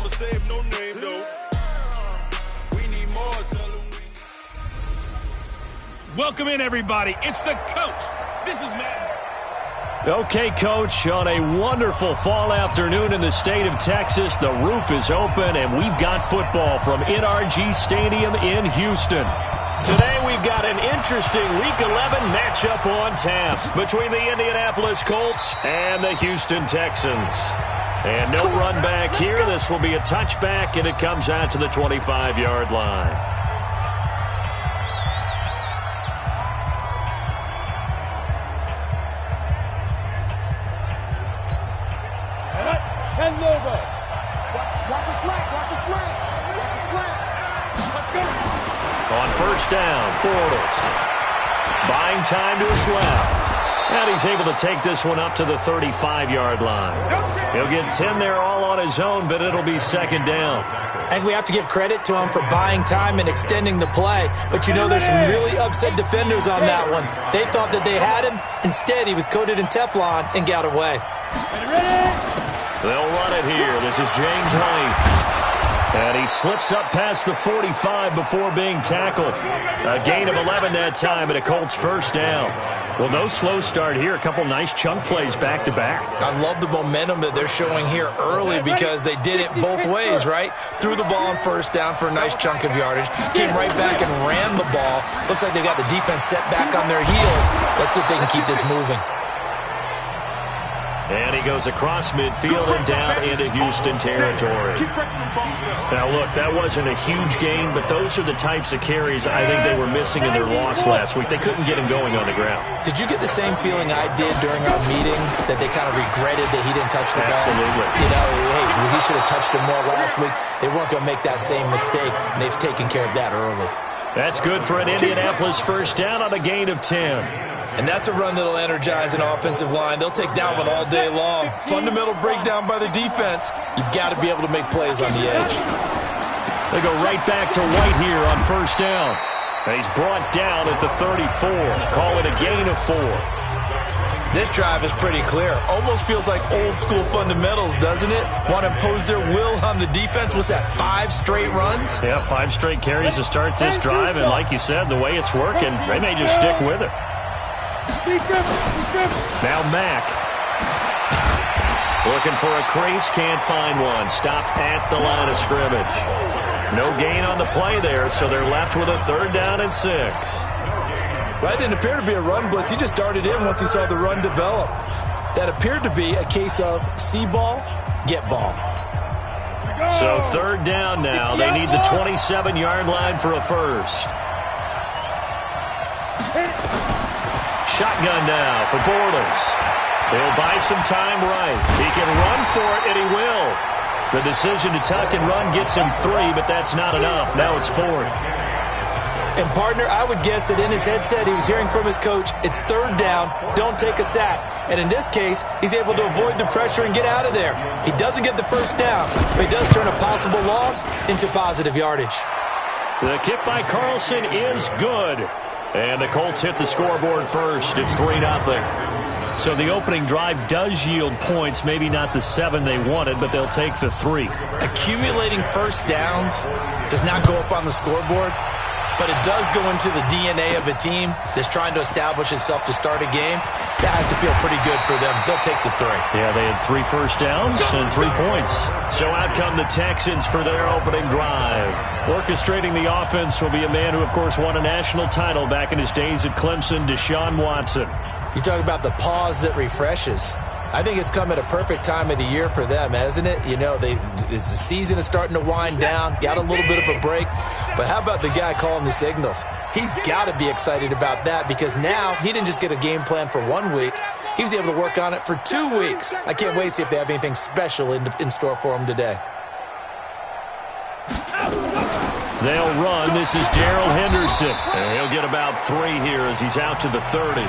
Don't save no name, though. We need more. Tell them we need. Welcome in, everybody. It's the coach. This is Matt. Okay, Coach, on a wonderful fall afternoon in the state of Texas, the roof is open, and we've got football from NRG Stadium in Houston. Today, we've got an interesting Week 11 matchup on tap between the Indianapolis Colts and the Houston Texans. And no run back here. This will be a touchback, and it comes out to the 25-yard line. Watch a slant. Let's go. On first down, Bortles. Buying time to his left. And he's able to take this one up to the 35-yard line. He'll get 10 there all on his own, but it'll be second down. I think we have to give credit to him for buying time and extending the play. But you know there's some really upset defenders on that one. They thought that they had him. Instead, he was coated in Teflon and got away. They'll run it here. This is James White. And he slips up past the 45 before being tackled. A gain of 11 that time and a Colts first down. Well, no slow start here. A couple nice chunk plays back-to-back. I love the momentum that they're showing here early because they did it both ways, right? Threw the ball on first down for a nice chunk of yardage. Came right back and ran the ball. Looks like they got the defense set back on their heels. Let's see if they can keep this moving. And he goes across midfield and down into Houston territory. Now, look, that wasn't a huge gain, but those are the types of carries I think they were missing in their loss last week. They couldn't get him going on the ground. Did you get the same feeling I did during our meetings, that they kind of regretted that he didn't touch the ball? Absolutely. You know, hey, he should have touched him more last week. They weren't going to make that same mistake, and they've taken care of that early. That's good for an Indianapolis first down on a gain of 10. And that's a run that'll energize an offensive line. They'll take that one all day long. Fundamental breakdown by the defense. You've got to be able to make plays on the edge. They go right back to White here on first down. And he's brought down at the 34. Call it a gain of 4. This drive is pretty clear. Almost feels like old-school fundamentals, doesn't it? Want to impose their will on the defense. Was that 5 straight runs? Yeah, 5 straight carries to start this drive. And like you said, the way it's working, they may just stick with it. Now Mack. Looking for a crease, can't find one. Stopped at the line of scrimmage. No gain on the play there, so they're left with a third down and 6. Well, that didn't appear to be a run blitz. He just darted in once he saw the run develop. That appeared to be a case of see ball, get ball. So third down now. They need the 27-yard line for a first. Shotgun now for Bortles. He'll buy some time right. He can run for it, and he will. The decision to tuck and run gets him 3, but that's not enough. Now it's 4th. And, partner, I would guess that in his headset he was hearing from his coach, it's third down, don't take a sack. And in this case, he's able to avoid the pressure and get out of there. He doesn't get the first down, but he does turn a possible loss into positive yardage. The kick by Carlson is good. And the Colts hit the scoreboard first. It's 3-0. So the opening drive does yield points. Maybe not the 7 they wanted, but they'll take the 3. Accumulating first downs does not go up on the scoreboard, but it does go into the DNA of a team that's trying to establish itself to start a game. That has to feel pretty good for them. They'll take the 3. Yeah, they had 3 first downs and 3 points. So out come the Texans for their opening drive. Orchestrating the offense will be a man who, of course, won a national title back in his days at Clemson, Deshaun Watson. You talk about the pause that refreshes. I think it's come at a perfect time of the year for them, hasn't it? You know, it's the season is starting to wind down, got a little bit of a break. But how about the guy calling the signals? He's got to be excited about that because now he didn't just get a game plan for 1 week. He was able to work on it for 2 weeks. I can't wait to see if they have anything special in store for him today. They'll run. This is Darrell Henderson. And he'll get about 3 here as he's out to the 30.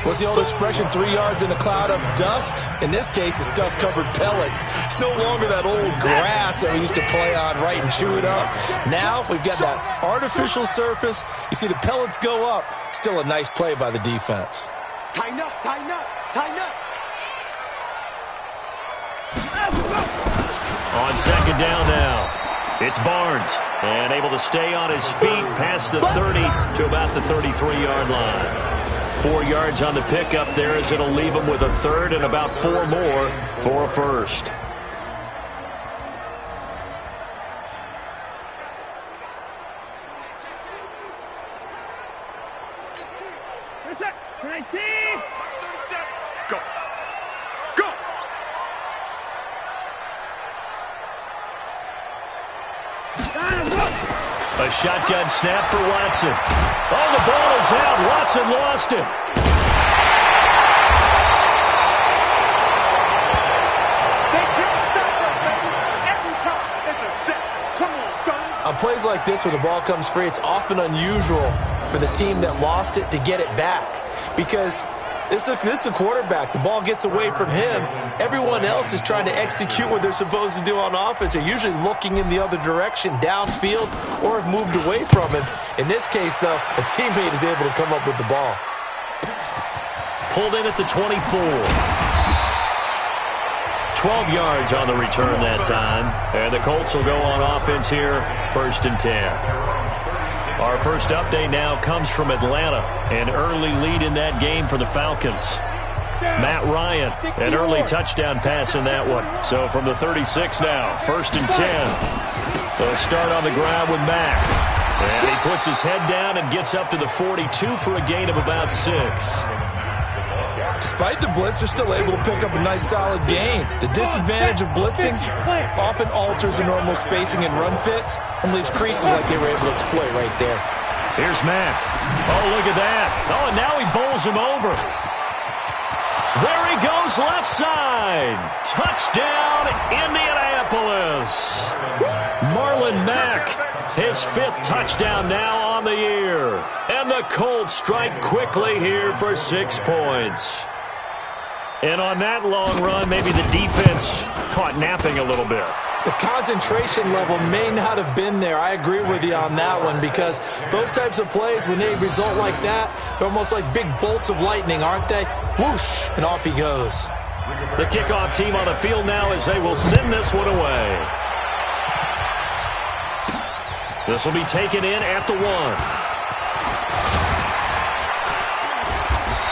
What's the old expression, 3 yards in a cloud of dust? In this case, it's dust-covered pellets. It's no longer that old grass that we used to play on, right, and chew it up. Now we've got that artificial surface. You see the pellets go up. Still a nice play by the defense. Tighten up, tighten up, tighten up. On second down now, it's Barnes. And able to stay on his feet past the 30 to about the 33-yard line. 4 yards on the pickup there as it'll leave him with a third and about 4 more for a first. A shotgun snap for Watson. Oh, the ball is out. Watson lost it. They can't stop us, baby. Every time it's a set. Come on, guys. On plays like this where the ball comes free, it's often unusual for the team that lost it to get it back. Because this is a quarterback. The ball gets away from him. Everyone else is trying to execute what they're supposed to do on offense. They're usually looking in the other direction, downfield, or have moved away from him. In this case, though, a teammate is able to come up with the ball. Pulled in at the 24. 12 yards on the return that time. And the Colts will go on offense here, 1st and 10. Our first update now comes from Atlanta. An early lead in that game for the Falcons. Matt Ryan, an early touchdown pass in that one. So from the 36 now, 1st and 10. They'll start on the ground with Mack. And he puts his head down and gets up to the 42 for a gain of about 6. Despite the blitz, they're still able to pick up a nice, solid gain. The disadvantage of blitzing often alters the normal spacing and run fits and leaves creases like they were able to exploit right there. Here's Mack. Oh, look at that. Oh, and now he bowls him over. There he goes, left side. Touchdown, Indianapolis. Marlon Mack, his 5th touchdown now on the year. And the Colts strike quickly here for 6 points. And on that long run, maybe the defense caught napping a little bit. The concentration level may not have been there. I agree with you on that one because those types of plays, when they result like that, they're almost like big bolts of lightning, aren't they? Whoosh, and off he goes. The kickoff team on the field now as they will send this one away. This will be taken in at the 1.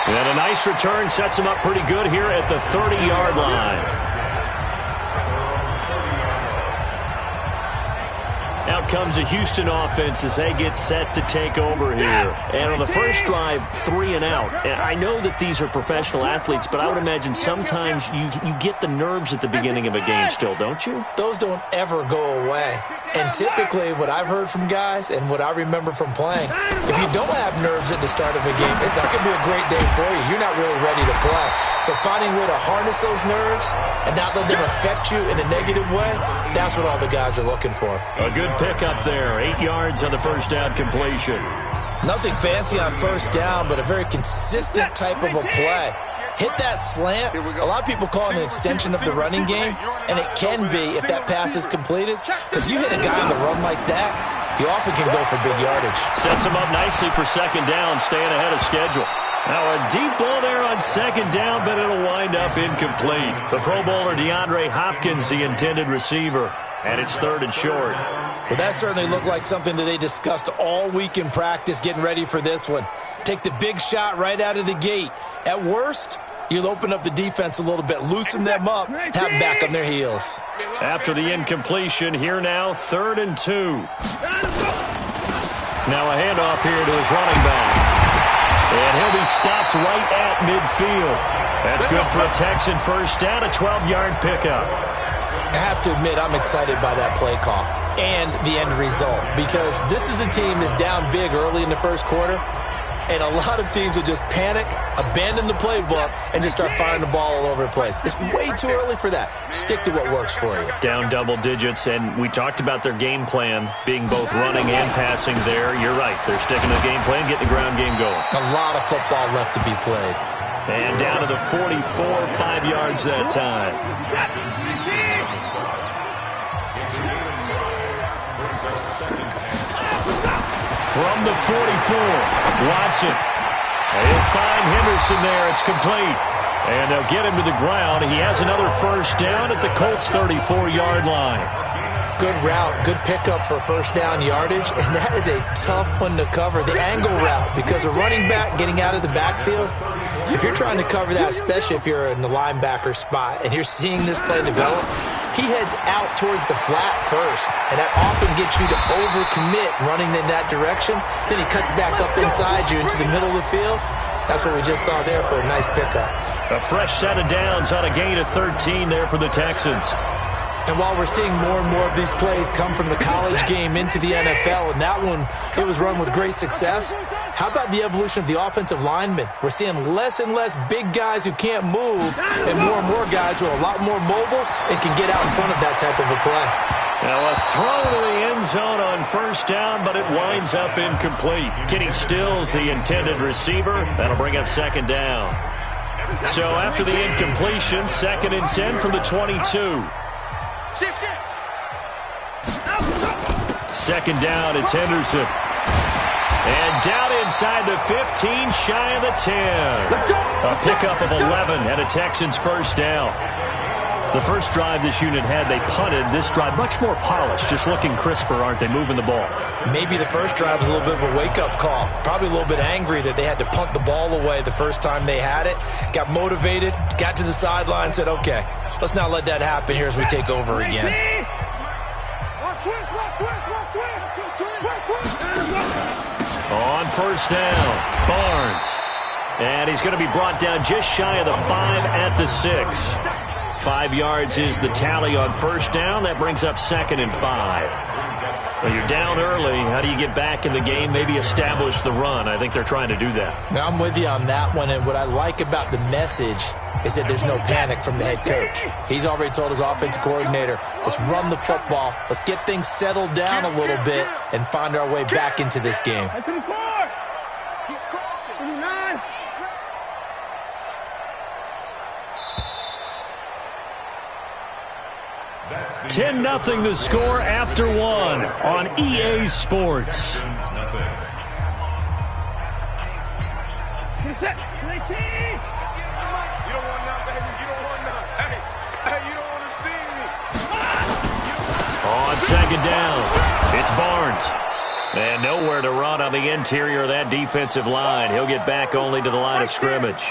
And a nice return sets him up pretty good here at the 30-yard line. Out comes a Houston offense as they get set to take over here. And on the first drive, 3 and out. And I know that these are professional athletes, but I would imagine sometimes you get the nerves at the beginning of a game still, don't you? Those don't ever go away. And typically what I've heard from guys and what I remember from playing, if you don't have nerves at the start of a game, it's not going to be a great day for you. You're not really ready to play. So finding a way to harness those nerves and not let them affect you in a negative way, that's what all the guys are looking for. A good pickup there. 8 yards on the first down completion. Nothing fancy on first down, but a very consistent type of a play. Hit that slant. A lot of people call it an extension of the running game, and it can be if that pass is completed, because you hit a guy on the run like that, he often can go for big yardage. Sets him up nicely for second down, staying ahead of schedule. Now a deep ball there on second down, but it'll wind up incomplete. The Pro Bowler DeAndre Hopkins, the intended receiver, and it's 3rd and short. Well, that certainly looked like something that they discussed all week in practice, getting ready for this one. Take the big shot right out of the gate. At worst, you'll open up the defense a little bit, loosen them up, have them back on their heels. After the incompletion, here now, 3rd and 2. Now a handoff here to his running back. And he'll be stopped right at midfield. That's good for a Texan first down, a 12-yard pickup. I have to admit, I'm excited by that play call and the end result because this is a team that's down big early in the first quarter, and a lot of teams will just panic, abandon the playbook, and just start firing the ball all over the place. It's way too early for that. Stick to what works for you. Down double digits, and we talked about their game plan being both running and passing there. You're right. They're sticking to the game plan, getting the ground game going. A lot of football left to be played. And down to the 44, 5 yards that time. From the 44, Watson. He'll find Henderson there. It's complete. And they'll get him to the ground. He has another first down at the Colts' 34-yard line. Good route, good pickup for first down yardage, and that is a tough one to cover, the angle route, because a running back getting out of the backfield, if you're trying to cover that, especially if you're in the linebacker spot and you're seeing this play develop, he heads out towards the flat first, and that often gets you to overcommit running in that direction. Then he cuts back up inside you into the middle of the field. That's what we just saw there for a nice pickup. A fresh set of downs on a gain of 13 there for the Texans. And while we're seeing more and more of these plays come from the college game into the NFL, and that one, it was run with great success, how about the evolution of the offensive linemen? We're seeing less and less big guys who can't move and more guys who are a lot more mobile and can get out in front of that type of a play. Now a throw to the end zone on first down, but it winds up incomplete. Kenny Stills, the intended receiver. That'll bring up second down. So after the incompletion, 2nd and 10 from the 22. Second down, it's Henderson. And down inside the 15, shy of the 10. A pickup of 11 and a Texans first down. The first drive this unit had, they punted. This drive, much more polished, just looking crisper, aren't they, moving the ball? Maybe the first drive was a little bit of a wake-up call. Probably a little bit angry that they had to punt the ball away the first time they had it. Got motivated, got to the sideline, said, okay, let's not let that happen here as we take over again. On first down, Barnes. And he's going to be brought down just shy of the 5 at the 6. 5 yards is the tally on first down. That brings up 2nd and 5. So you're down early. How do you get back in the game, maybe establish the run? I think they're trying to do that. Now, I'm with you on that one, and what I like about the message is that there's no panic from the head coach. He's already told his offensive coordinator, let's run the football, let's get things settled down a little bit and find our way back into this game. 10-0 the score after 1 on EA Sports. On second down, it's Barnes. And nowhere to run on the interior of that defensive line. He'll get back only to the line of scrimmage.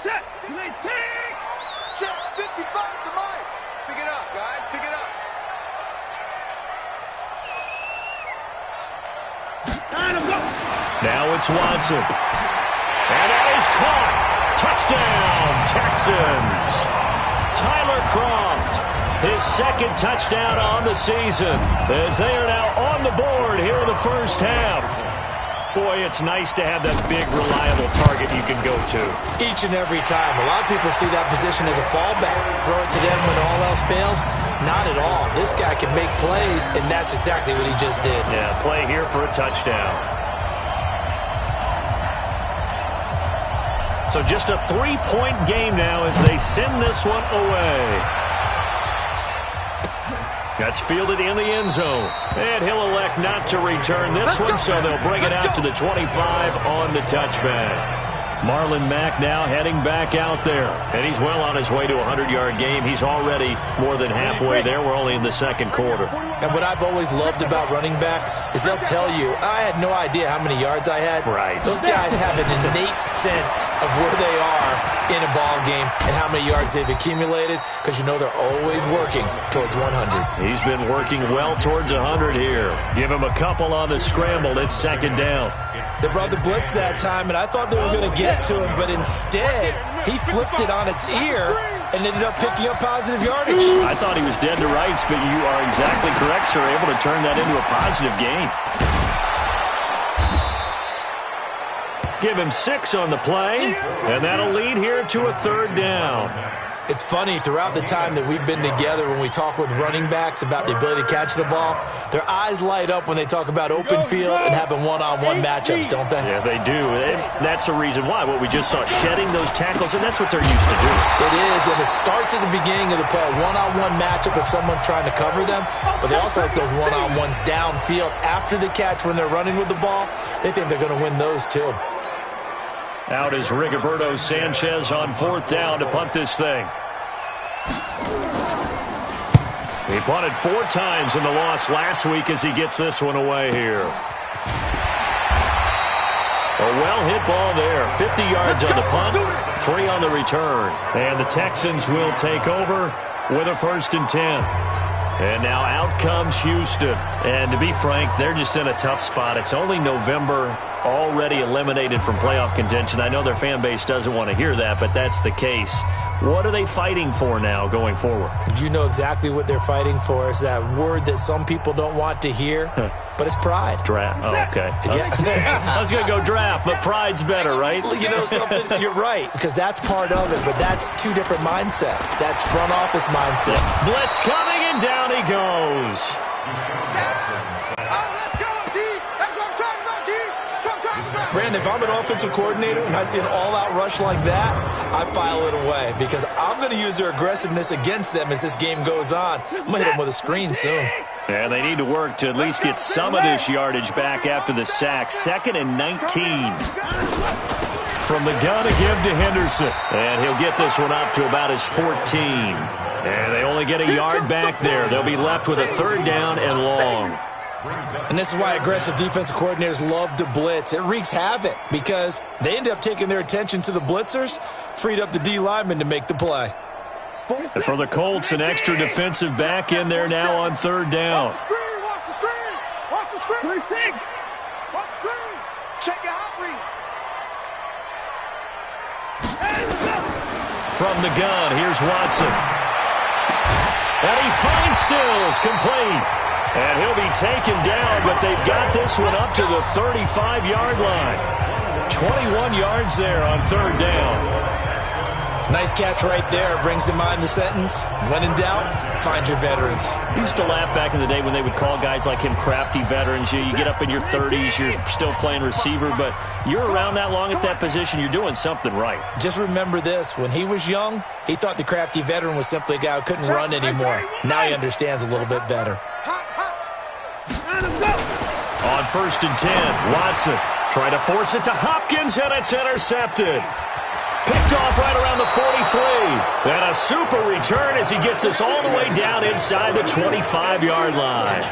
Set. Check 55 to Mike. Pick it up, guys. Pick it up. Now it's Watson. And that is caught. Touchdown, Texans. Tyler Kroft, his 2nd touchdown on the season, as they are now on the board here in the first half. Boy, it's nice to have that big, reliable target you can go to. Each and every time. A lot of people see that position as a fallback. Throw it to them when all else fails. Not at all. This guy can make plays, and that's exactly what he just did. Yeah, play here for a touchdown. So just a 3-point game now as they send this one away. That's fielded in the end zone. And he'll elect not to return this one, so they'll bring it out to the 25 on the touchback. Marlon Mack now heading back out there. And he's well on his way to a 100-yard game. He's already more than halfway there. We're only in the 2nd quarter. And what I've always loved about running backs is they'll tell you, I had no idea how many yards I had. Right. Those guys have an innate sense of where they are in a ball game and how many yards they've accumulated, because you know they're always working towards 100. He's been working well towards 100 here. Give him a couple on the scramble. It's 2nd down. They brought the blitz that time, and I thought they were going to get to him, but instead, he flipped it on its ear and ended up picking up positive yardage. I thought he was dead to rights, but you are exactly correct, sir. Able to turn that into a positive gain. Give him 6 on the play, and that'll lead here to a 3rd down. It's funny, throughout the time that we've been together, when we talk with running backs about the ability to catch the ball, their eyes light up when they talk about open field and having one-on-one matchups, don't they? Yeah, they do. And that's the reason why. What we just saw, shedding those tackles, and that's what they're used to doing. It is, and it starts at the beginning of the play, a one-on-one matchup if someone's trying to cover them, but they also like those one-on-ones downfield after the catch when they're running with the ball. They think they're going to win those too. Out is Rigoberto Sanchez on 4th down to punt this thing. He punted 4 times in the loss last week as he gets this one away here. A well-hit ball there. 50 yards on the punt, 3 on the return. And the Texans will take over with a 1st and 10. And now out comes Houston. And to be frank, they're just in a tough spot. It's only November, already eliminated from playoff contention. I know their fan base doesn't want to hear that, but that's the case. What are they fighting for now going forward? You know exactly what they're fighting for. Is that word that some people don't want to hear, but it's pride. Draft. Oh, okay. Yeah. I was going to go draft, but pride's better, right? You know something? You're right, because that's part of it, but that's 2 different mindsets. That's front office mindset. Blitz coming, and down he goes. Brandon, if I'm an offensive coordinator and I see an all-out rush like that, I file it away because I'm going to use their aggressiveness against them as this game goes on. I'm going to hit them with a screen soon. And they need to work to at least get some of this yardage back after the sack. 2nd and 19. From the gun to give to Henderson. And he'll get this one up to about his 14. And they only get a yard back there. They'll be left with a 3rd down and long. And this is why aggressive defensive coordinators love to blitz. It wreaks havoc because they end up taking their attention to the blitzers, freed up the D lineman to make the play. And for the Colts, an extra defensive back in there now on 3rd down. Watch the screen! Watch the screen! Watch the screen! Watch the screen! Check your hot read. From the gun, here's Watson. And he finds Stills, complete. And he'll be taken down, but they've got this one up to the 35-yard line. 21 yards there on 3rd down. Nice catch right there. Brings to mind the sentence, when in doubt, find your veterans. I used to laugh back in the day when they would call guys like him crafty veterans. You get up in your 30s, you're still playing receiver, but you're around that long at that position, you're doing something right. Just remember this. When he was young, he thought the crafty veteran was simply a guy who couldn't run anymore. Now he understands a little bit better. On 1st and 10, Watson trying to force it to Hopkins, and it's intercepted. Picked off right around the 43. And a super return as he gets us all the way down inside the 25-yard line.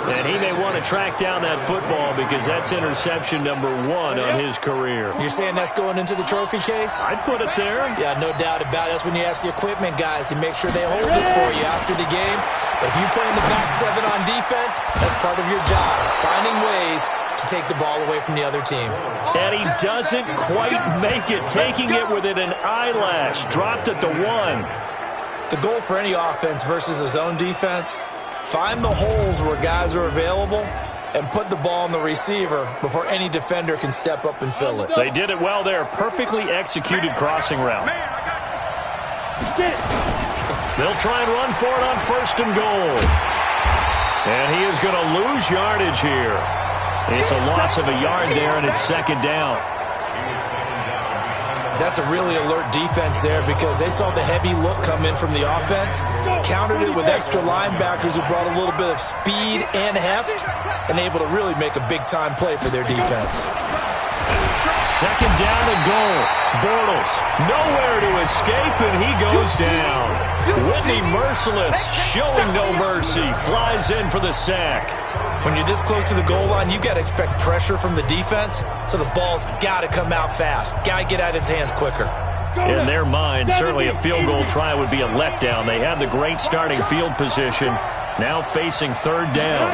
And he may want to track down that football because that's interception number 1 on his career. You're saying that's going into the trophy case? I'd put it there. Yeah, no doubt about it. That's when you ask the equipment guys to make sure they hold it for you after the game. But if you play in the back 7 on defense, that's part of your job, finding ways to take the ball away from the other team. And he doesn't quite make it, taking it within an eyelash. Dropped at the 1. The goal for any offense versus his own defense, find the holes where guys are available and put the ball on the receiver before any defender can step up and fill it. They did it well there. Perfectly executed crossing route. They'll try and run for it on 1st and goal. And he is going to lose yardage here. It's a loss of a yard there, and it's 2nd down. That's a really alert defense there because they saw the heavy look come in from the offense, countered it with extra linebackers who brought a little bit of speed and heft, and able to really make a big-time play for their defense. 2nd down and goal. Bortles nowhere to escape, and he goes down. Whitney Merciless, showing no mercy, flies in for the sack. When you're this close to the goal line, you got to expect pressure from the defense, so the ball's got to come out fast. Got to get out of his hands quicker. In their mind, certainly a field goal try would be a letdown. They had the great starting field position, now facing 3rd down.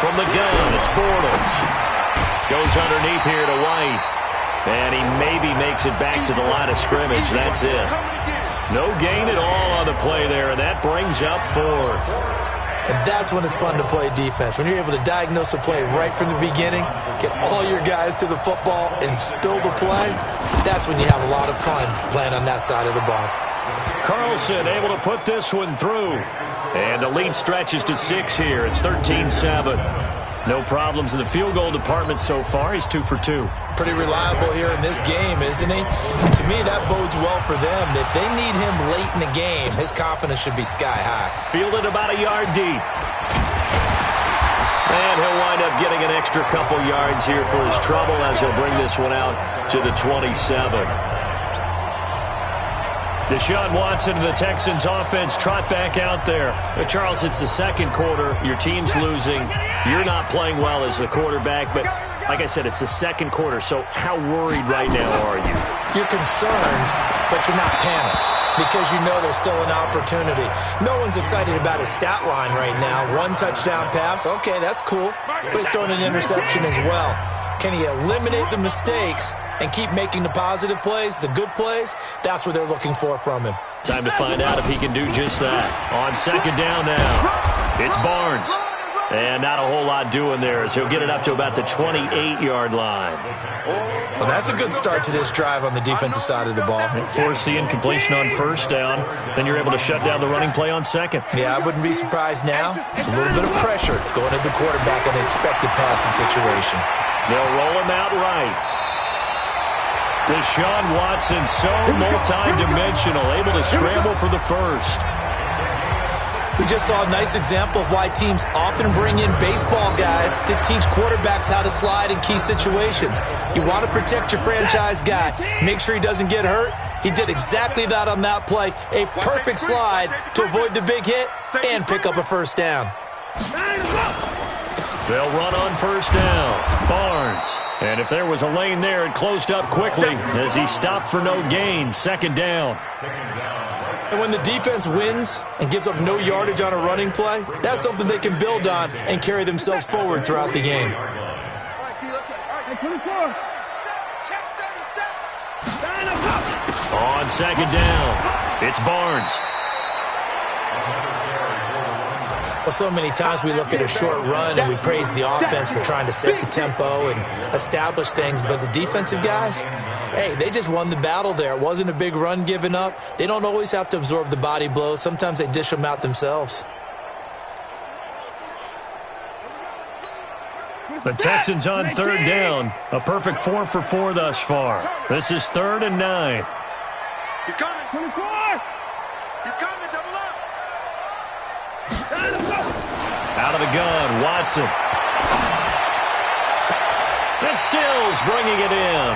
From the gun, it's Bortles. Goes underneath here to White. And he maybe makes it back to the line of scrimmage. That's it. No gain at all on the play there, and that brings up 4th. And that's when it's fun to play defense. When you're able to diagnose a play right from the beginning, get all your guys to the football and spill the play, that's when you have a lot of fun playing on that side of the ball. Carlson able to put this one through. And the lead stretches to 6 here. It's 13-7. No problems in the field goal department so far. He's 2 for 2. Pretty reliable here in this game, isn't he? And to me, that bodes well for them. If they need him late in the game, his confidence should be sky high. Fielded about a yard deep. And he'll wind up getting an extra couple yards here for his trouble as he'll bring this one out to the 27. Deshaun Watson and the Texans offense trot back out there. But Charles, it's the second quarter. Your team's losing. You're not playing well as the quarterback. But like I said, it's the second quarter. So how worried right now are you? You're concerned, but you're not panicked because you know there's still an opportunity. No one's excited about his stat line right now. 1 touchdown pass. Okay, that's cool. But he's throwing an interception as well. Can he eliminate the mistakes and keep making the positive plays, the good plays? That's what they're looking for from him. Time to find out if he can do just that. On second down now, it's Barnes. And not a whole lot doing there as he'll get it up to about the 28-yard line. Well, that's a good start to this drive on the defensive side of the ball. Force the incompletion on first down. Then you're able to shut down the running play on second. Yeah, I wouldn't be surprised now. A little bit of pressure going at the quarterback in an expected passing situation. They'll roll him out right. Deshaun Watson, so multi-dimensional, able to scramble for the first. We just saw a nice example of why teams often bring in baseball guys to teach quarterbacks how to slide in key situations. You want to protect your franchise guy. Make sure he doesn't get hurt. He did exactly that on that play. A perfect slide to avoid the big hit and pick up a first down. They'll run on first down. Barnes. And if there was a lane there, it closed up quickly as he stopped for no gain. Second down. And when the defense wins and gives up no yardage on a running play, that's something they can build on and carry themselves forward throughout the game. On second down, it's Barnes. Well, so many times we look at a short run and we praise the offense for trying to set the tempo and establish things, but the defensive guys, hey, they just won the battle there. It wasn't a big run given up. They don't always have to absorb the body blows. Sometimes they dish them out themselves. The Texans on third down. A perfect 4 for 4 thus far. This is 3rd and 9. He's coming. 24. He's coming. Double up. Out of the gun, Watson. And Stills bringing it in.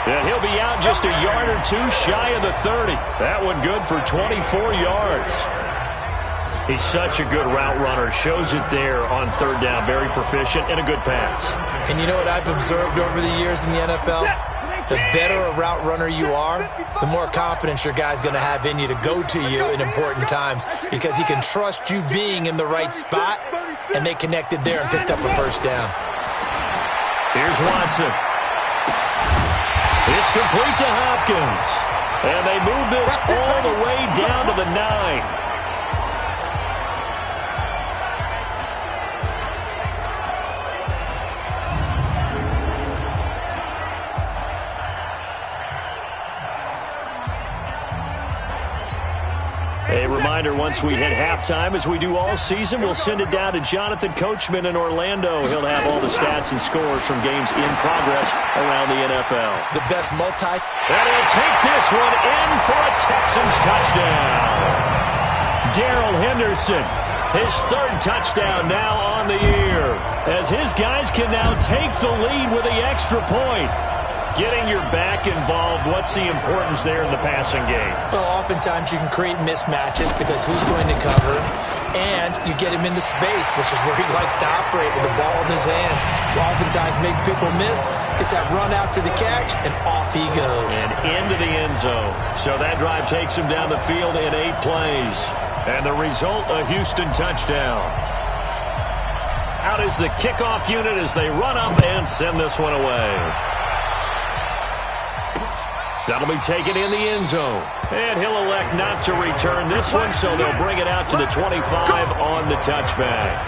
And he'll be out just a yard or two shy of the 30. That one good for 24 yards. He's such a good route runner. Shows it there on third down. Very proficient and a good pass. And you know what I've observed over the years in the NFL? The better a route runner you are, the more confidence your guy's going to have in you to go to you in important times because he can trust you being in the right spot, and they connected there and picked up a first down. Here's Watson. It's complete to Hopkins. And they move this all the way down to the 9. A reminder, once we hit halftime, as we do all season, we'll send it down to Jonathan Coachman in Orlando. He'll have all the stats and scores from games in progress around the NFL. The best multi. And he'll take this one in for a Texans touchdown. Darrell Henderson, his 3rd touchdown now on the year, as his guys can now take the lead with the extra point. Getting your back involved, what's the importance there in the passing game? Well, oftentimes you can create mismatches because who's going to cover him, and you get him into space, which is where he likes to operate with the ball in his hands. Oftentimes makes people miss, gets that run after the catch, and off he goes. And into the end zone. So that drive takes him down the field in 8 plays. And the result, a Houston touchdown. Out is the kickoff unit as they run up and send this one away. That'll be taken in the end zone. And he'll elect not to return this one, so they'll bring it out to the 25 on the touchback.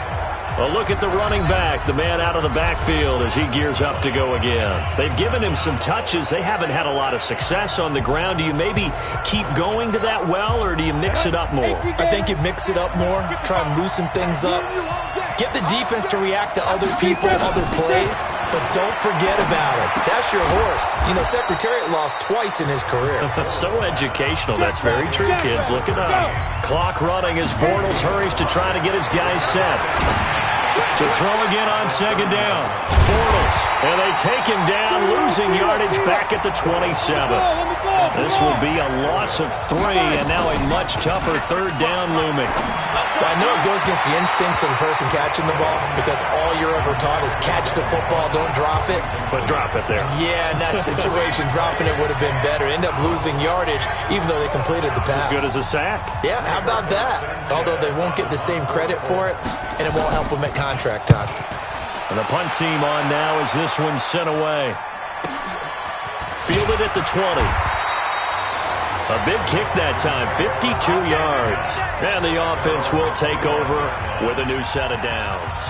A look at the running back, the man out of the backfield as he gears up to go again. They've given him some touches. They haven't had a lot of success on the ground. Do you maybe keep going to that well, or do you mix it up more? I think you mix it up more, try and loosen things up. Get the defense to react to other people, other plays, but don't forget about it. That's your horse. You know, Secretariat lost twice in his career. So educational. That's very true, kids. Look it up. Clock running as Bortles hurries to try to get his guys set. To throw again on second down. Bortles. And they take him down, losing yardage back at the 27. This will be a loss of 3, and now a much tougher third down looming. Well, I know it goes against the instincts of the person catching the ball because all you're ever taught is catch the football, don't drop it. But drop it there. Yeah, in that situation, dropping it would have been better. End up losing yardage, even though they completed the pass. As good as a sack. Yeah, how about that? Although they won't get the same credit for it, and it won't help them at contract time. And the punt team on now as this one's sent away. Fielded at the 20. A big kick that time, 52 yards. And the offense will take over with a new set of downs.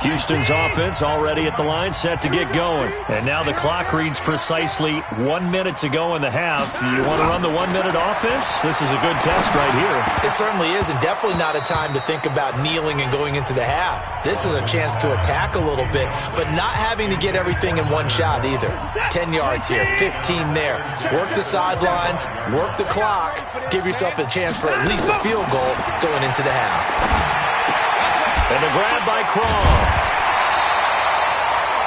Houston's offense already at the line, set to get going. And now the clock reads precisely 1 minute to go in the half. You want to run the 1 minute offense? This is a good test right here. It certainly is, and definitely not a time to think about kneeling and going into the half. This is a chance to attack a little bit, but not having to get everything in one shot either. 10 yards here, 15 there. Work the sidelines, work the clock, give yourself a chance for at least a field goal going into the half. And the grab by Croft.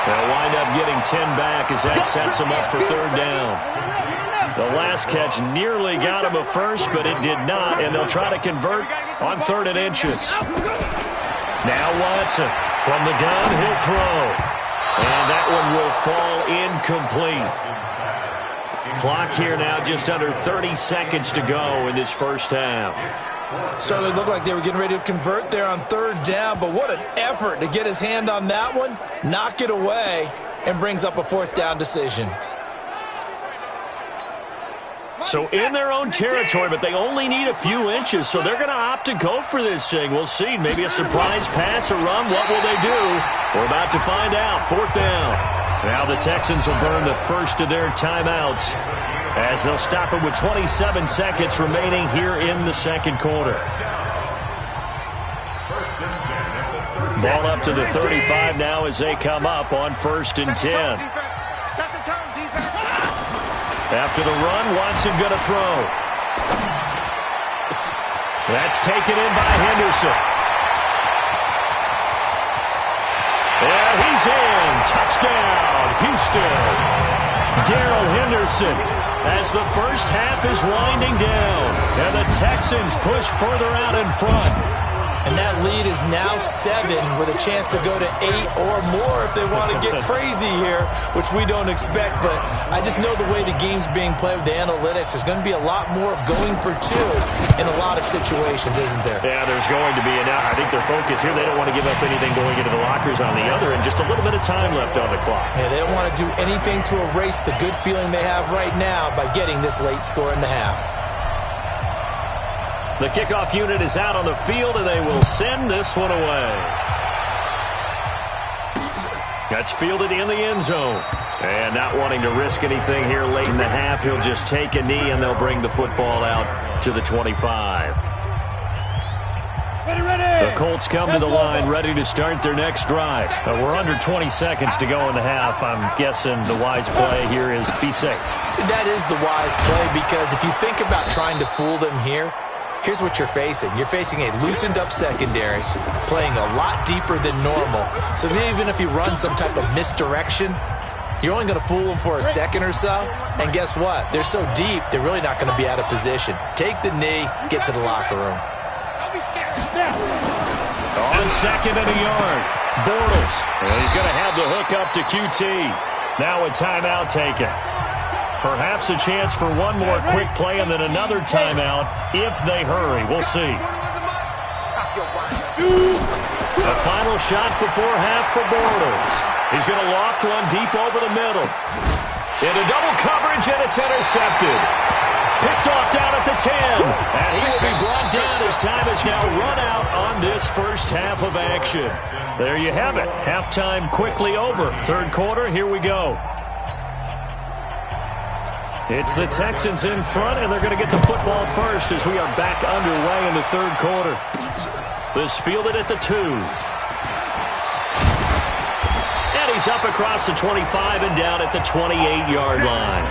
They'll wind up getting 10 back as that sets them up for third down. The last catch nearly got him a first, but it did not, and they'll try to convert on 3rd and inches. Now Watson from the gun, he'll throw. And that one will fall incomplete. Clock here now just under 30 seconds to go in this first half. Certainly looked like they were getting ready to convert there on 3rd down, but what an effort to get his hand on that one, knock it away, and brings up a 4th down decision. So in their own territory, but they only need a few inches, so they're going to opt to go for this thing. We'll see. Maybe a surprise pass or run. What will they do? We're about to find out. 4th down. Now the Texans will burn the first of their timeouts as they'll stop it with 27 seconds remaining here in the second quarter. Ball up to the 35 now as they come up on 1st and 10. After the run, Watson going to throw. That's taken in by Henderson. And he's in. Touchdown, Houston. Darrell Henderson as the first half is winding down. And the Texans push further out in front. And that lead is now 7 with a chance to go to 8 or more if they want to get crazy here, which we don't expect. But I just know the way the game's being played with the analytics, there's going to be a lot more of going for 2 in a lot of situations, isn't there? Yeah, there's going to be. And I think their focus here, they don't want to give up anything going into the lockers on the other, and just a little bit of time left on the clock. Yeah, they don't want to do anything to erase the good feeling they have right now by getting this late score in the half. The kickoff unit is out on the field, and they will send this one away. That's fielded in the end zone. And not wanting to risk anything here late in the half, he'll just take a knee, and they'll bring the football out to the 25. The Colts come to the line, ready to start their next drive. We're under 20 seconds to go in the half. I'm guessing the wise play here is be safe. That is the wise play, because if you think about trying to fool them here, here's what you're facing. You're facing a loosened-up secondary, playing a lot deeper than normal. So even if you run some type of misdirection, you're only going to fool them for a second or so. And guess what? They're so deep, they're really not going to be out of position. Take the knee, get to the locker room. On 2nd and a yard, Bortles. And he's going to have the hook up to QT. Now a timeout taken. Perhaps a chance for one more quick play and then another timeout if they hurry. We'll see. The final shot before half for Bortles. He's going to loft one deep over the middle. Into double coverage, and it's intercepted. Picked off down at the 10. And he will be brought down as time has now run out on this first half of action. There you have it. Halftime quickly over. Third quarter, here we go. It's the Texans in front, and they're going to get the football first as we are back underway in the third quarter. This fielded at the 2. And he's up across the 25 and down at the 28-yard line.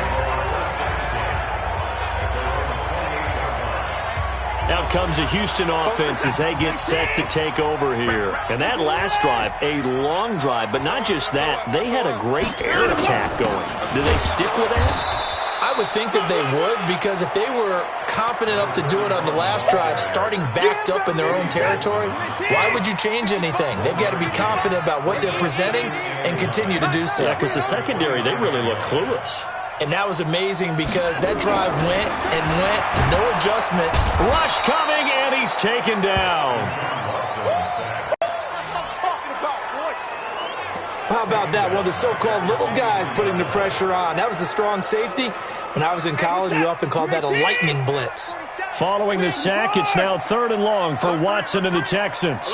Out comes the Houston offense as they get set to take over here. And that last drive, a long drive, but not just that. They had a great air attack going. Do they stick with that? I would think that they would, because if they were competent enough to do it on the last drive, starting backed up in their own territory, why would you change anything? They've got to be confident about what they're presenting and continue to do so. Yeah, because the secondary, they really look clueless. And that was amazing because that drive went and went, no adjustments. Rush coming, and he's taken down. How about that? One of the so-called little guys putting the pressure on. That was a strong safety. When I was in college, we often called that a lightning blitz. Following the sack, it's now 3rd and long for Watson and the Texans.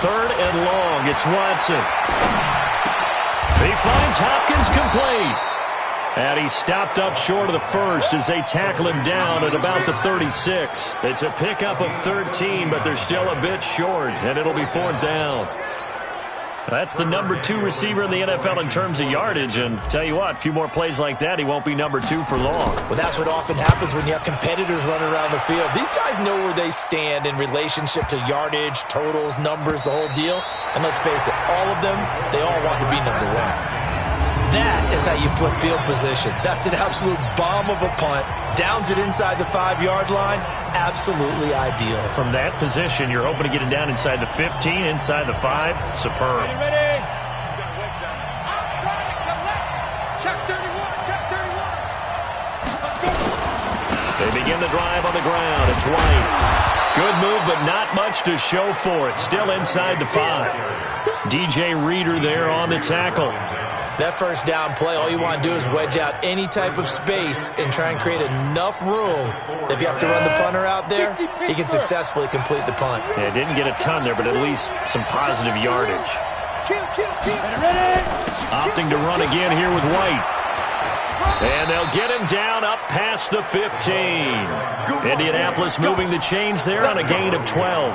3rd and long, it's Watson. He finds Hopkins complete. And he stopped up short of the first as they tackle him down at about the 36. It's a pickup of 13, but they're still a bit short, and it'll be 4th down. That's the number 2 receiver in the NFL in terms of yardage, and tell you what, a few more plays like that, he won't be number 2 for long. Well, that's what often happens when you have competitors running around the field. These guys know where they stand in relationship to yardage, totals, numbers, the whole deal. And let's face it, all of them, they all want to be number 1. That is how you flip field position. That's an absolute bomb of a punt. Downs it inside the 5-yard line. Absolutely ideal. From that position, you're hoping to get it down inside the 15, inside the 5. Superb. Ready? Check 31, check 31. They begin the drive on the ground. It's White. Good move, but not much to show for it. Still inside the 5. DJ Reader there on the tackle. That first down play, all you want to do is wedge out any type of space and try and create enough room. If you have to run the punter out there, he can successfully complete the punt. Yeah, didn't get a ton there, but at least some positive yardage. Opting to run again here with White. And they'll get him down up past the 15. Indianapolis moving the chains there on a gain of 12.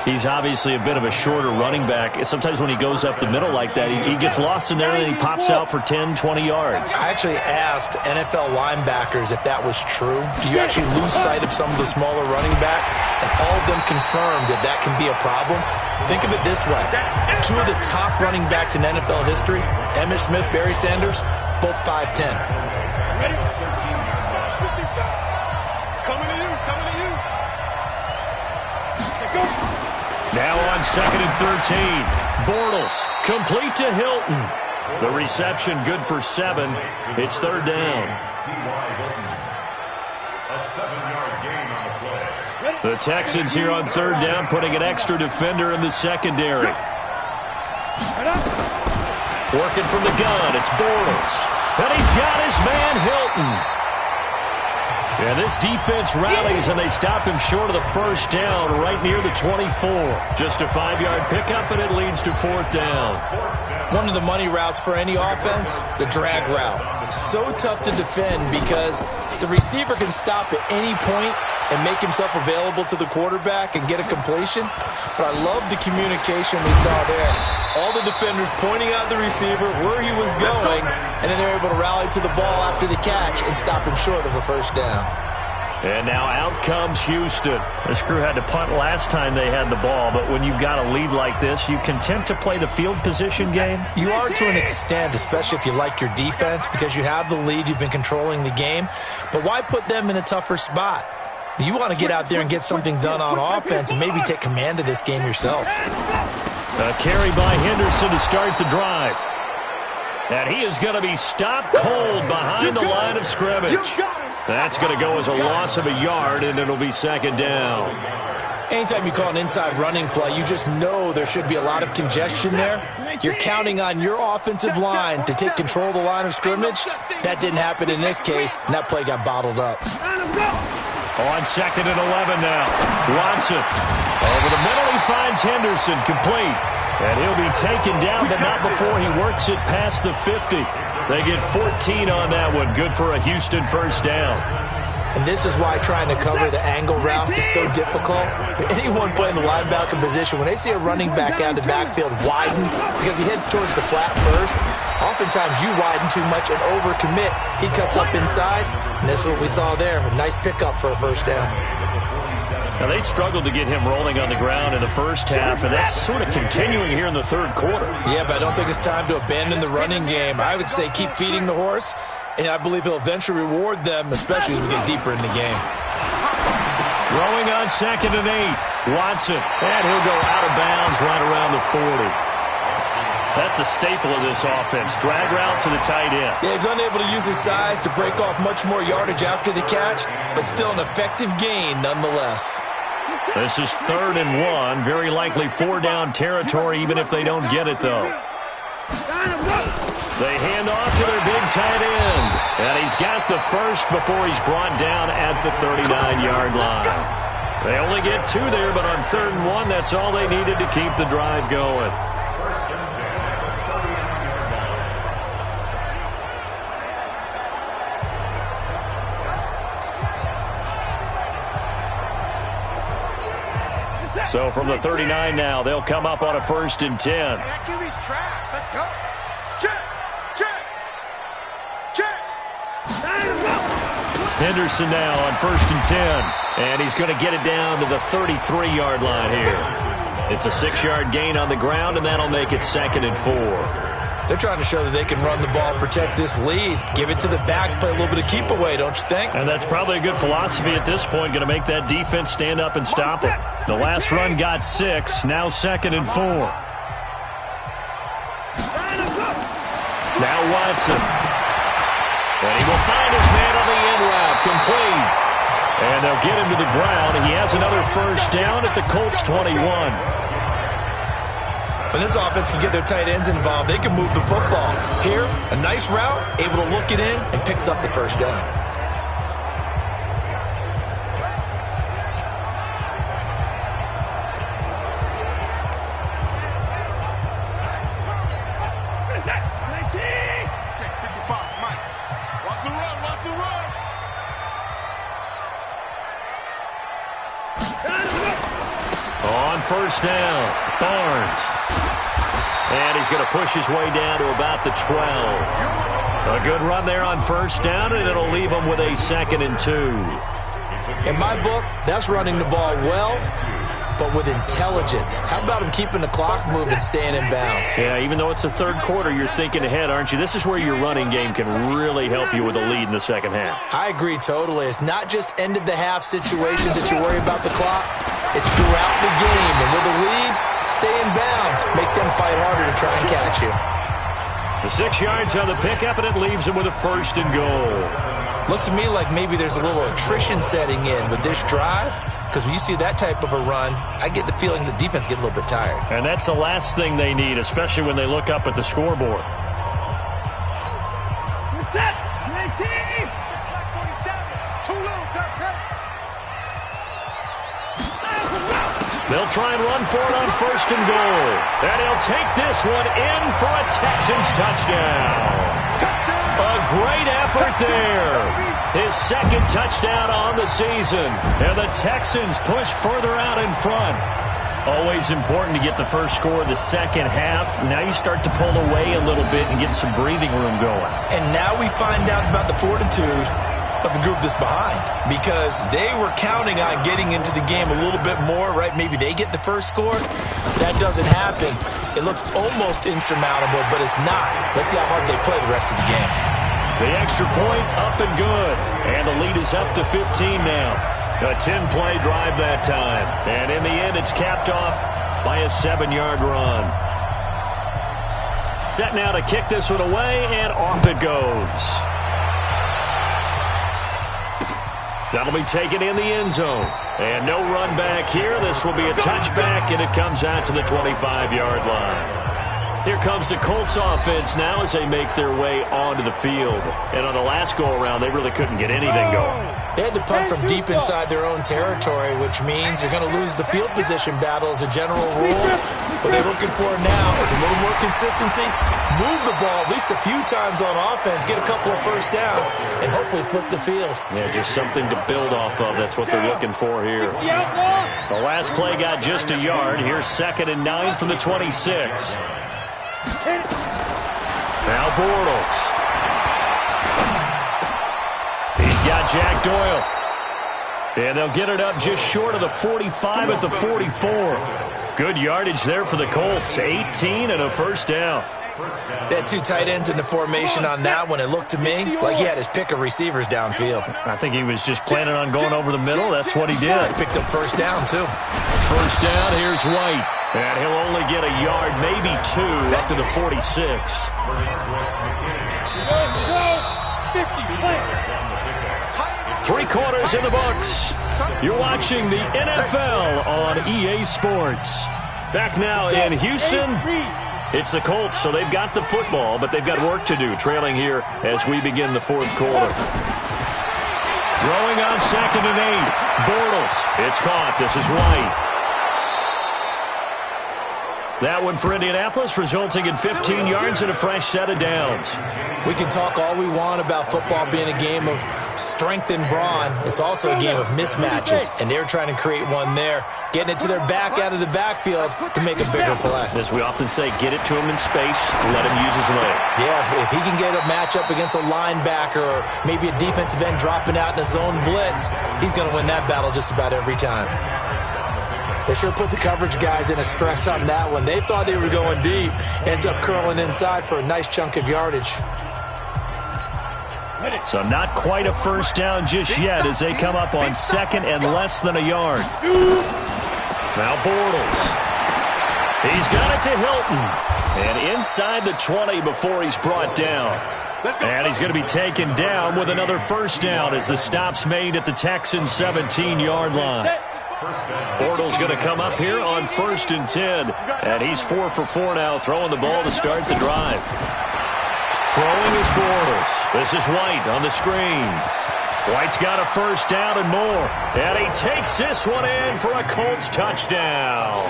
He's obviously a bit of a shorter running back. Sometimes when he goes up the middle like that, he gets lost in there and then he pops out for 10, 20 yards. I actually asked NFL linebackers if that was true. Do you actually lose sight of some of the smaller running backs? And all of them confirmed that that can be a problem. Think of it this way. 2 of the top running backs in NFL history, Emmitt Smith, Barry Sanders, both 5'10". Ready? 55. Coming to you, coming to you. Go. Now on 2nd and 13. Bortles complete to Hilton. The reception good for 7. It's 3rd down. The Texans here on 3rd down putting an extra defender in the secondary. Working from the gun, it's Bortles. And he's got his man Hilton. Yeah, this defense rallies, and they stop him short of the first down right near the 24. Just a 5-yard pickup, and it leads to 4th down. One of the money routes for any offense, the drag route. So tough to defend because the receiver can stop at any point and make himself available to the quarterback and get a completion. But I love the communication we saw there. All the defenders pointing out the receiver, where he was going, and then they're able to rally to the ball after the catch and stop him short of a first down. And now out comes Houston. This crew had to punt last time they had the ball, but when you've got a lead like this, you content to play the field position game? You are to an extent, especially if you like your defense, because you have the lead, you've been controlling the game. But why put them in a tougher spot? You want to get out there and get something done on offense and maybe take command of this game yourself. A carry by Henderson to start the drive. And he is going to be stopped cold behind the line of scrimmage. That's going to go as a loss of a yard, and it'll be 2nd down. Anytime you call an inside running play, you just know there should be a lot of congestion there. You're counting on your offensive line to take control of the line of scrimmage. That didn't happen in this case, and that play got bottled up. On 2nd and 11 now. Watson. Over the middle, he finds Henderson complete. And he'll be taken down, but not before he works it past the 50. They get 14 on that one. Good for a Houston first down. And this is why trying to cover the angle route is so difficult. Anyone playing the linebacker position, when they see a running back out of the backfield widen because he heads towards the flat first, oftentimes you widen too much and overcommit. He cuts up inside, and that's what we saw there. A nice pickup for a first down. Now, they struggled to get him rolling on the ground in the first half, and that's sort of continuing here in the third quarter. Yeah, but I don't think it's time to abandon the running game. I would say keep feeding the horse, and I believe he'll eventually reward them, especially as we get deeper in the game. Throwing on 2nd and 8. Watson, and he'll go out of bounds right around the 40. That's a staple of this offense. Drag route to the tight end. Yeah, he's unable to use his size to break off much more yardage after the catch, but still an effective gain nonetheless. This is 3rd and 1. Very likely 4-down territory, even if they don't get it, though. They hand off to their big tight end. And he's got the first before he's brought down at the 39-yard line. They only get 2 there, but on 3rd and 1, that's all they needed to keep the drive going. So from the 39 now, they'll come up on a 1st and 10. That QB's trash. Let's go. Check. Check. Check. Henderson now on 1st and 10. And he's going to get it down to the 33-yard line here. It's a 6-yard gain on the ground, and that'll make it 2nd and 4. They're trying to show that they can run the ball, protect this lead. Give it to the backs, play a little bit of keep away, don't you think? And that's probably a good philosophy at this point, going to make that defense stand up and stop it. The last run got 6, now 2nd and 4. Now Watson. And he will find his man on the end route, complete. And they'll get him to the ground, and he has another first down at the Colts 21. When this offense can get their tight ends involved, they can move the football. Here, a nice route, able to look it in, and picks up the first down. Check 55, Mike. Watch the run, watch the run. On 1st down, Barnes. And he's going to push his way down to about the 12. A good run there on 1st down, and it'll leave him with a 2nd and 2. In my book, that's running the ball well, but with intelligence. How about him keeping the clock moving, staying in bounds? Yeah, even though it's the 3rd quarter, you're thinking ahead, aren't you? This is where your running game can really help you with a lead in the 2nd half. I agree totally. It's not just end-of-the-half situations that you worry about the clock. It's throughout the game. And with a lead, stay in bounds. Make them fight harder to try and catch you. The 6 yards on the pickup, and it leaves him with a 1st and goal. Looks to me like maybe there's a little attrition setting in with this drive. Because when you see that type of a run, I get the feeling the defense get a little bit tired. And that's the last thing they need, especially when they look up at the scoreboard. Set. 19. 47. Too little, Kirk. They'll try and run for it on 1st and goal. And he'll take this one in for a Texans touchdown. A great effort there. His 2nd touchdown on the season. And the Texans push further out in front. Always important to get the first score of the 2nd half. Now you start to pull away a little bit and get some breathing room going. And now we find out about the fortitude of the group that's behind, because they were counting on getting into the game a little bit more, right? Maybe they get the first score. That doesn't happen. It looks almost insurmountable, but it's not. Let's see how hard they play the rest of the game. The extra point up and good, and the lead is up to 15 now. A 10-play drive that time, and in the end it's capped off by a 7-yard run. Set now to kick this one away, and off it goes. That'll be taken in the end zone. And no run back here. This will be a touchback, and it comes out to the 25-yard line. Here comes the Colts offense now as they make their way onto the field. And on the last go-around, they really couldn't get anything going. They had to punt from deep inside their own territory, which means you're going to lose the field position battle as a general rule. What they're looking for now is a little more consistency, move the ball at least a few times on offense, get a couple of first downs, and hopefully flip the field. Yeah, just something to build off of. That's what they're looking for here. The last play got just a yard. Here's 2nd and 9 from the 26. Now Bortles. He's got Jack Doyle. And they'll get it up just short of the 45 at the 44. Good yardage there for the Colts. 18 and a first down. They had 2 tight ends in the formation on that one. It looked to me like he had his pick of receivers downfield. I think he was just planning on going over the middle. That's what he did. He picked up first down, too. First down, here's White. And he'll only get a yard, maybe 2, up to the 46. 3 quarters in the books. You're watching the NFL on EA Sports. Back now in Houston. It's the Colts, so they've got the football, but they've got work to do, trailing here as we begin the 4th quarter. Throwing on 2nd and 8. Bortles. It's caught. This is White. That one for Indianapolis, resulting in 15 yards and a fresh set of downs. We can talk all we want about football being a game of strength and brawn. It's also a game of mismatches, and they're trying to create one there, getting it to their back out of the backfield to make a bigger play. As we often say, get it to him in space, let him use his leg. Yeah, if he can get a matchup against a linebacker or maybe a defensive end dropping out in a zone blitz, he's going to win that battle just about every time. They sure put the coverage guys in a stress on that one. They thought they were going deep. Ends up curling inside for a nice chunk of yardage. So not quite a first down just yet as they come up on 2nd and less than a yard. Now Bortles. He's got it to Hilton. And inside the 20 before he's brought down. And he's going to be taken down with another first down as the stop's made at the Texans' 17-yard line. Bortles going to come up here on 1st and 10. And he's 4 for 4 now, throwing the ball to start the drive. Throwing is Bortles. This is White on the screen. White's got a first down and more. And he takes this one in for a Colts touchdown.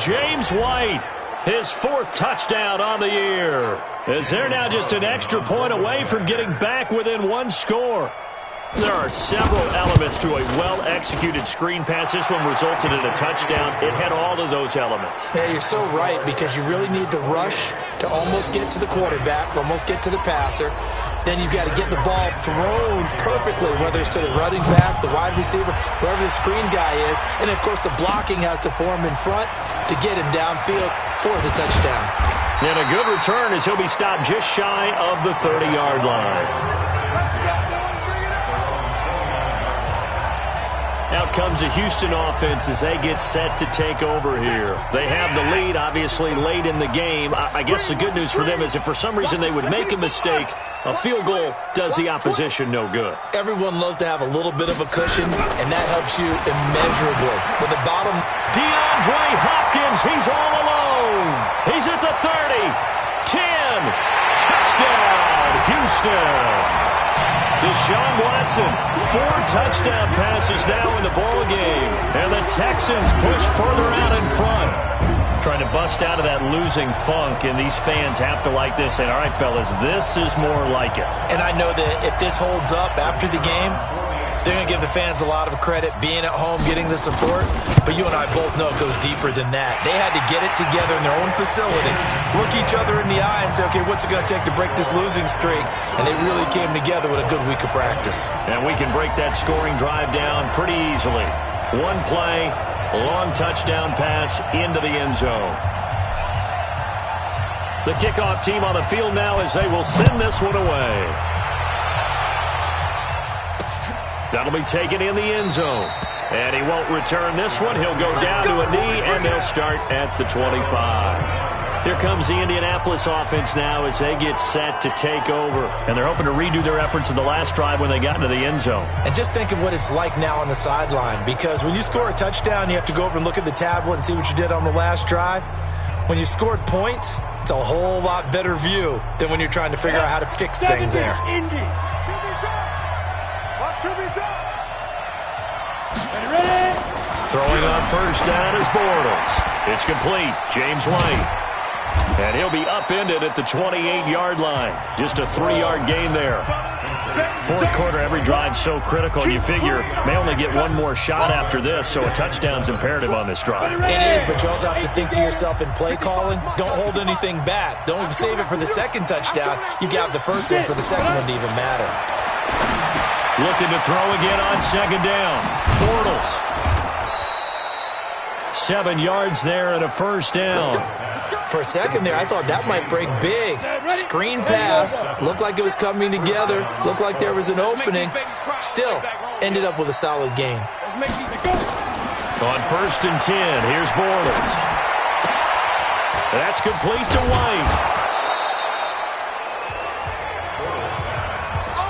James White, his 4th touchdown on the year. As they're now just an extra point away from getting back within 1 score. There are several elements to a well-executed screen pass. This one resulted in a touchdown. It had all of those elements. Yeah, you're so right, because you really need the rush to almost get to the quarterback, almost get to the passer. Then you've got to get the ball thrown perfectly, whether it's to the running back, the wide receiver, whoever the screen guy is. And, of course, the blocking has to form in front to get him downfield for the touchdown. And a good return as he'll be stopped just shy of the 30-yard line. Out comes the Houston offense as they get set to take over here. They have the lead, obviously, late in the game. I guess the good news for them is if for some reason they would make a mistake, a field goal does the opposition no good. Everyone loves to have a little bit of a cushion, and that helps you immeasurably. With the bottom, DeAndre Hopkins, he's all alone. He's at the 30, 10, touchdown, Houston. Deshaun Watson, 4 touchdown passes now in the ball game. And the Texans push further out in front. Trying to bust out of that losing funk, and these fans have to like this. And, all right, fellas, this is more like it. And I know that if this holds up after the game, they're going to give the fans a lot of credit being at home, getting the support. But you and I both know it goes deeper than that. They had to get it together in their own facility, look each other in the eye and say, okay, what's it going to take to break this losing streak? And they really came together with a good week of practice. And we can break that scoring drive down pretty easily. 1 play, long touchdown pass into the end zone. The kickoff team on the field now as they will send this one away. That'll be taken in the end zone. And he won't return this one. He'll go down to a knee, and they'll start at the 25. Here comes the Indianapolis offense now as they get set to take over. And they're hoping to redo their efforts in the last drive when they got into the end zone. And just think of what it's like now on the sideline, because when you score a touchdown, you have to go over and look at the tablet and see what you did on the last drive. When you scored points, it's a whole lot better view than when you're trying to figure out how to fix things there. Throwing on first down is Bortles. It's complete. James White. And he'll be upended at the 28-yard line. Just a 3-yard gain there. Fourth quarter, every drive's so critical, and you figure may only get one more shot after this, so a touchdown's imperative on this drive. It is, but you also have to think to yourself in play calling, don't hold anything back. Don't save it for the second touchdown. You got the first one for the second one to even matter. Looking to throw again on second down. Bortles. 7 yards there and a first down. For a second there, I thought that might break big. Screen pass. Looked like it was coming together. Looked like there was an opening. Still, ended up with a solid gain. On first and 10, here's Bortles. That's complete to White.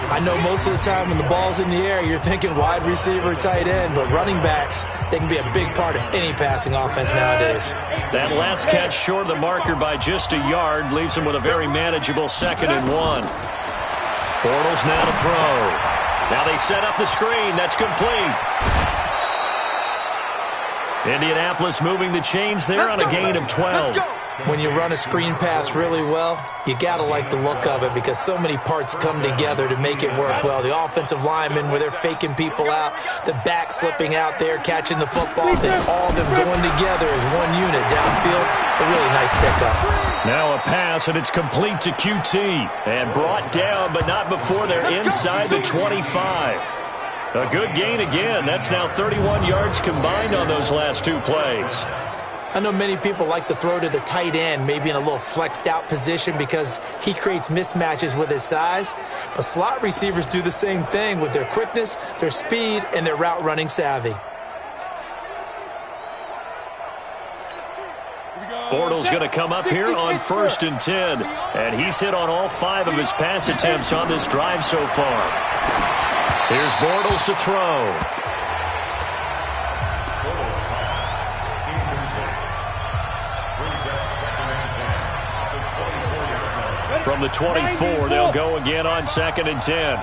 I know most of the time when the ball's in the air, you're thinking wide receiver, tight end, but running backs, they can be a big part of any passing offense nowadays. That last catch short of the marker by just a yard leaves him with a very manageable 2nd and 1. Bortles now to throw. Now they set up the screen. That's complete. Indianapolis moving the chains there on a gain of 12. When you run a screen pass really well, you got to like the look of it because so many parts come together to make it work well. The offensive linemen, where they're faking people out, the back slipping out there, catching the football, then all of them going together as one unit downfield. A really nice pickup. Now a pass, and it's complete to QT. And brought down, but not before they're inside the 25. A good gain again. That's now 31 yards combined on those last 2 plays. I know many people like to throw to the tight end, maybe in a little flexed out position because he creates mismatches with his size. But slot receivers do the same thing with their quickness, their speed, and their route running savvy. Bortles going to come up here on first and 10. And he's hit on all 5 of his pass attempts on this drive so far. Here's Bortles to throw. From the 24, they'll go again on 2nd and 10.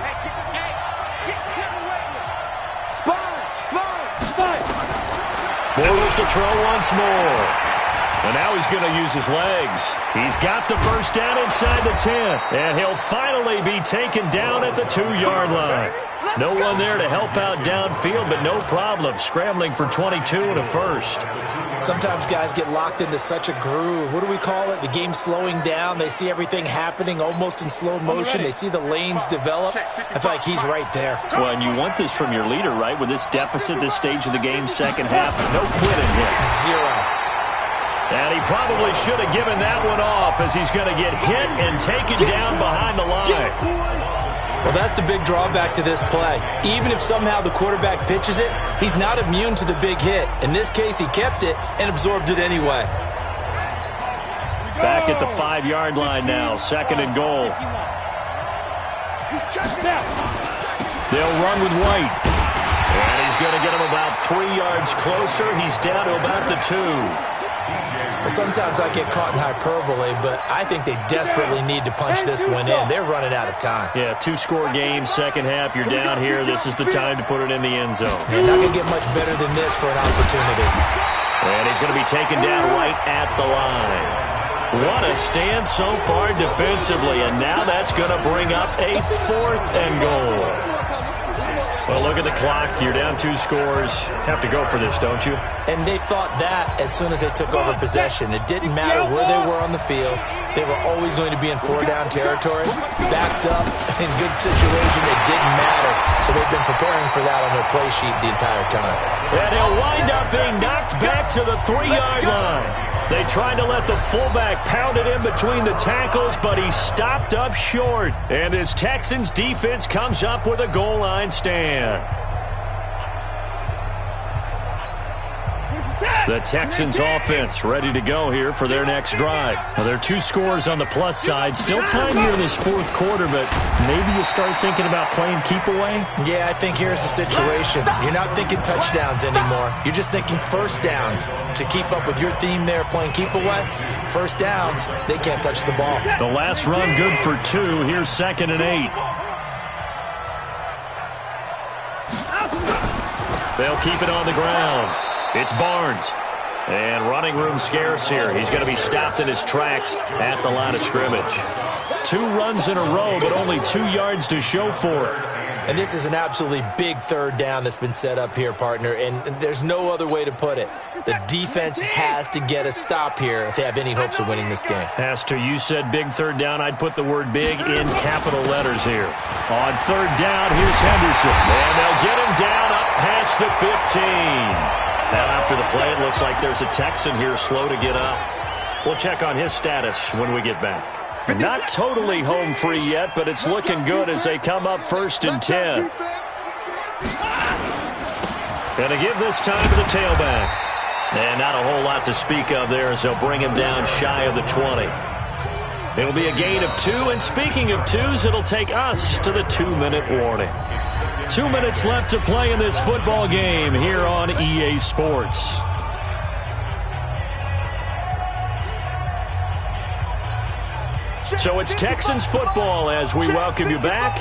Bortles to throw once more. And now he's going to use his legs. He's got the first down inside the 10. And he'll finally be taken down at the 2-yard line. No one there to help out downfield, but no problem. Scrambling for 22 and a first. Sometimes guys get locked into such a groove. What do we call it? The game's slowing down. They see everything happening almost in slow motion. They see the lanes develop. I feel like he's right there. Well, and you want this from your leader, right? With this deficit, this stage of the game, second half, no quitting here. 0. And he probably should have given that one off as he's going to get hit and taken down behind the line. Well, that's the big drawback to this play. Even if somehow the quarterback pitches it, he's not immune to the big hit. In this case, he kept it and absorbed it anyway. Back at the 5-yard line now, 2nd and goal. They'll run with White. And he's going to get him about 3 yards closer. He's down to about the 2. Sometimes I get caught in hyperbole, but I think they desperately need to punch this one in. They're running out of time. Yeah, 2-score game, second half. You're down here. This is the time to put it in the end zone. You're not going to get much better than this for an opportunity. And he's going to be taken down right at the line. What a stand so far defensively, and now that's going to bring up a 4th and goal. Well, look at the clock. You're down 2 scores. Have to go for this, don't you? And they thought that as soon as they took over possession. It didn't matter where they were on the field. They were always going to be in 4-down territory. Backed up, in good situation, it didn't matter. So they've been preparing for that on their play sheet the entire time. And he'll wind up being knocked back to the 3-yard line. They tried to let the fullback pound it in between the tackles, but he stopped up short. And this Texans defense comes up with a goal line stand. The Texans offense ready to go here for their next drive. Now, there are 2 scores on the plus side. Still time here in this 4th quarter, but maybe you start thinking about playing keep away? Yeah, I think here's the situation. You're not thinking touchdowns anymore. You're just thinking first downs. To keep up with your theme there, playing keep away, first downs, they can't touch the ball. The last run good for 2. Here's 2nd and 8. They'll keep it on the ground. It's Barnes. And running room scarce here. He's going to be stopped in his tracks at the line of scrimmage. 2 runs in a row, but only 2 yards to show for it. And this is an absolutely big 3rd down that's been set up here, partner, and there's no other way to put it. The defense has to get a stop here if they have any hopes of winning this game. Has to. You said big 3rd down. I'd put the word big in capital letters here. On 3rd down, here's Henderson. And they'll get him down up past the 15. Now after the play, it looks like there's a Texan here slow to get up. We'll check on his status when we get back. Not totally home free yet, but it's looking good as they come up 1st and 10. Gonna give this time to the tailback. And not a whole lot to speak of there as they'll bring him down shy of the 20. It'll be a gain of 2, and speaking of 2s, it'll take us to the 2-minute warning. 2 minutes left to play in this football game here on EA Sports. So it's Texans football as we welcome you back.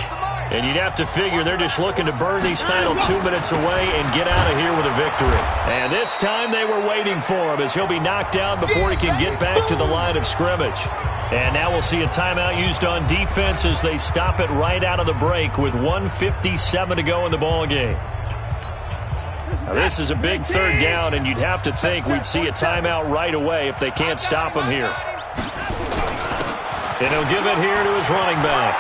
And you'd have to figure they're just looking to burn these final 2 minutes away and get out of here with a victory. And this time they were waiting for him as he'll be knocked down before he can get back to the line of scrimmage. And now we'll see a timeout used on defense as they stop it right out of the break with 1:57 to go in the ballgame. Now this is a big 3rd down, and you'd have to think we'd see a timeout right away if they can't stop him here. And he'll give it here to his running back.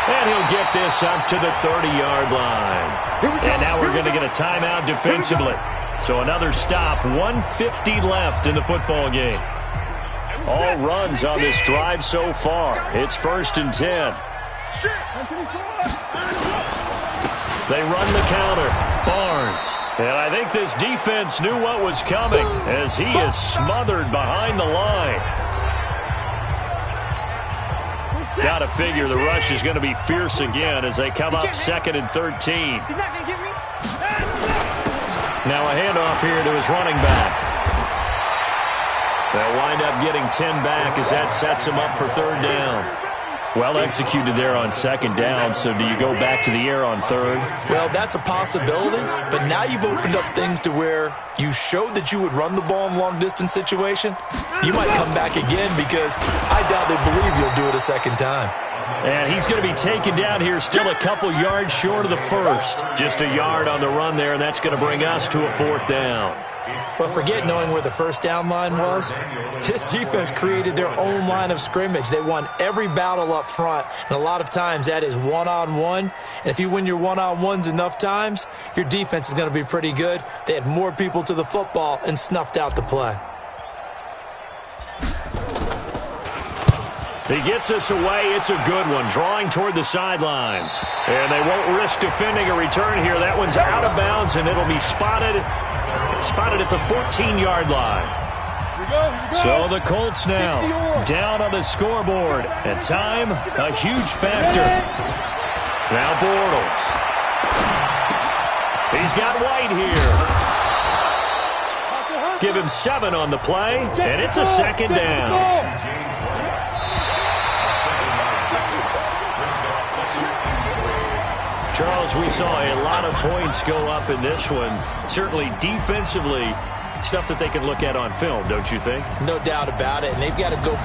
And he'll get this up to the 30-yard line. And now we're going to get a timeout defensively. So another stop, 1:50 left in the football game. All runs on this drive so far. It's 1st and 10. They run the counter. Barnes. And I think this defense knew what was coming as he is smothered behind the line. Got to figure the rush is going to be fierce again as they come up 2nd and 13. Now a handoff here to his running back. They'll wind up getting 10 back as that sets him up for 3rd down. Well executed there on 2nd down, so do you go back to the air on 3rd? Well, that's a possibility, but now you've opened up things to where you showed that you would run the ball in a long-distance situation. You might come back again because I doubt they believe you'll do it a 2nd time. And he's going to be taken down here still a couple yards short of the 1st. Just a yard on the run there, and that's going to bring us to a 4th down. But forget knowing where the 1st down line was. This defense created their own line of scrimmage. They won every battle up front, and a lot of times that is one-on-one. And if you win your one-on-ones enough times, your defense is going to be pretty good. They had more people to the football and snuffed out the play. He gets us away. It's a good one, drawing toward the sidelines. And they won't risk defending a return here. That one's out of bounds, and it'll be spotted at the 14-yard line. So the Colts now down on the scoreboard. And time, a huge factor. Now Bortles. He's got White here. Give him 7 on the play, and it's a 2nd down. Charles, we saw a lot of points go up in this one. Certainly defensively, stuff that they can look at on film, don't you think? No doubt about it, and they've got to go